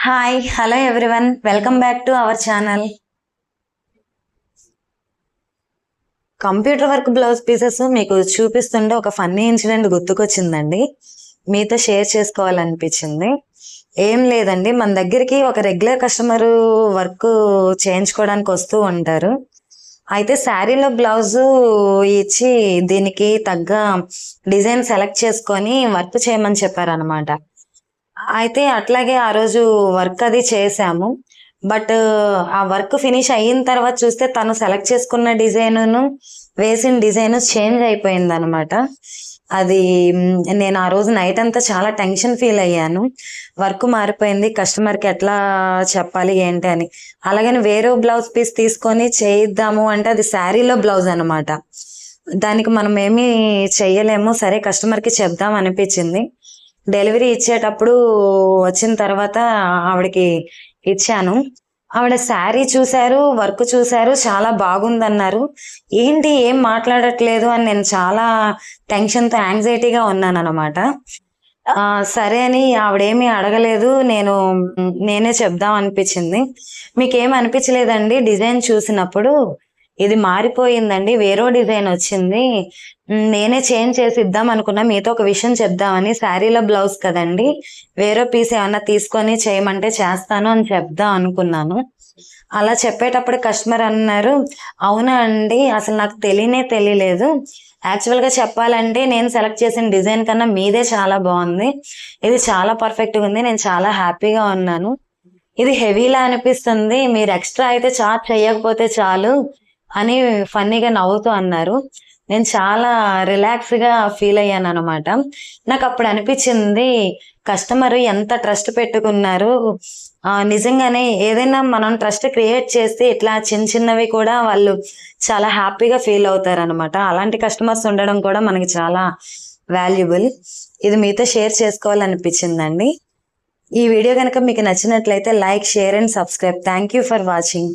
Hi hello everyone welcome back to our channel. Computer work blouse pieces మీకు చూపిస్తుంటే ఒక funny incident గుర్తుకొచ్చిందండి, మీతో share చేసుకోవాలనిపించింది. ఏం లేదండి, మన దగ్గరికి ఒక రెగ్యులర్ కస్టమర్ వర్క్ చేయించుకోవడానికి వస్తూ ఉంటారు. అయితే శారీలో బ్లౌజు ఇచ్చి దీనికి తగ్గ డిజైన్ సెలెక్ట్ చేసుకొని వర్క్ చేయమని చెప్పారనమాట. అయితే అట్లాగే ఆ రోజు వర్క్ అది చేశాము. బట్ ఆ వర్క్ ఫినిష్ అయిన తర్వాత చూస్తే తను సెలెక్ట్ చేసుకున్న డిజైనును, వేసిన డిజైను చేంజ్ అయిపోయిందనమాట. అది నేను ఆ రోజు నైట్ అంతా చాలా టెన్షన్ ఫీల్ అయ్యాను. వర్క్ మారిపోయింది, కస్టమర్‌కి ఎట్లా చెప్పాలి ఏంటి అని. అలాగని వేరే బ్లౌజ్ పీస్ తీసుకొని చేయిద్దాము అంటే అది శారీలో బ్లౌజ్ అనమాట. దానికి మనం ఏమీ చెయ్యలేము. సరే కస్టమర్‌కి చెప్దాం అనిపించింది. డెలివరీ ఇచ్చేటప్పుడు వచ్చిన తర్వాత ఆవిడకి ఇచ్చాను. ఆవిడ శారీ చూసారు, వర్క్ చూసారు, చాలా బాగుందన్నారు. ఏంటి ఏం మాట్లాడట్లేదు అని నేను చాలా టెన్షన్‌తో, యాంగ్జైటీగా ఉన్నాననమాట. సరే అని ఆవిడేమీ అడగలేదు. నేనే చెప్దాం అనిపించింది. మీకేం అనిపించలేదండి డిజైన్ చూసినప్పుడు? ఇది మారిపోయిందండి, వేరే డిజైన్ వచ్చింది. నేనే చేంజ్ చేసి ఇద్దాం అనుకున్నా. మీతో ఒక విషయం చెప్దామని. శారీలో బ్లౌజ్ కదండి, వేరే పీస్ ఏమన్నా తీసుకొని చేయమంటే చేస్తాను అని చెప్దాం అనుకున్నాను. అలా చెప్పేటప్పుడు కస్టమర్ అన్నారు, అవునా అండి, అసలు నాకు తెలియలేదు. యాక్చువల్‌గా చెప్పాలంటే నేను సెలెక్ట్ చేసిన డిజైన్ కన్నా మీదే చాలా బాగుంది. ఇది చాలా పర్ఫెక్ట్‌గా ఉంది. నేను చాలా హ్యాపీగా ఉన్నాను. ఇది హెవీలా అనిపిస్తుంది. మీరు ఎక్స్ట్రా అయితే చార్జ్ చేయకపోతే చాలు అని ఫన్నీగా నవ్వుతూ అన్నారు. నేను చాలా రిలాక్స్‌గా ఫీల్ అయ్యాననమాట. నాకప్పుడు అనిపించింది, కస్టమర్ ఎంత ట్రస్ట్ పెట్టుకున్నారు. నిజంగానే ఏదైనా మనం ట్రస్ట్ క్రియేట్ చేస్తే ఇట్లా చిన్నవి కూడా వాళ్ళు చాలా హ్యాపీగా ఫీల్ అవుతారనమాట. అలాంటి కస్టమర్స్ ఉండడం కూడా మనకి చాలా వాల్యుబుల్. ఇది మీతో షేర్ చేసుకోవాలనిపించిందండి. ఈ వీడియో గనుక మీకు నచ్చినట్లయితే like, share and subscribe. Thank you for watching.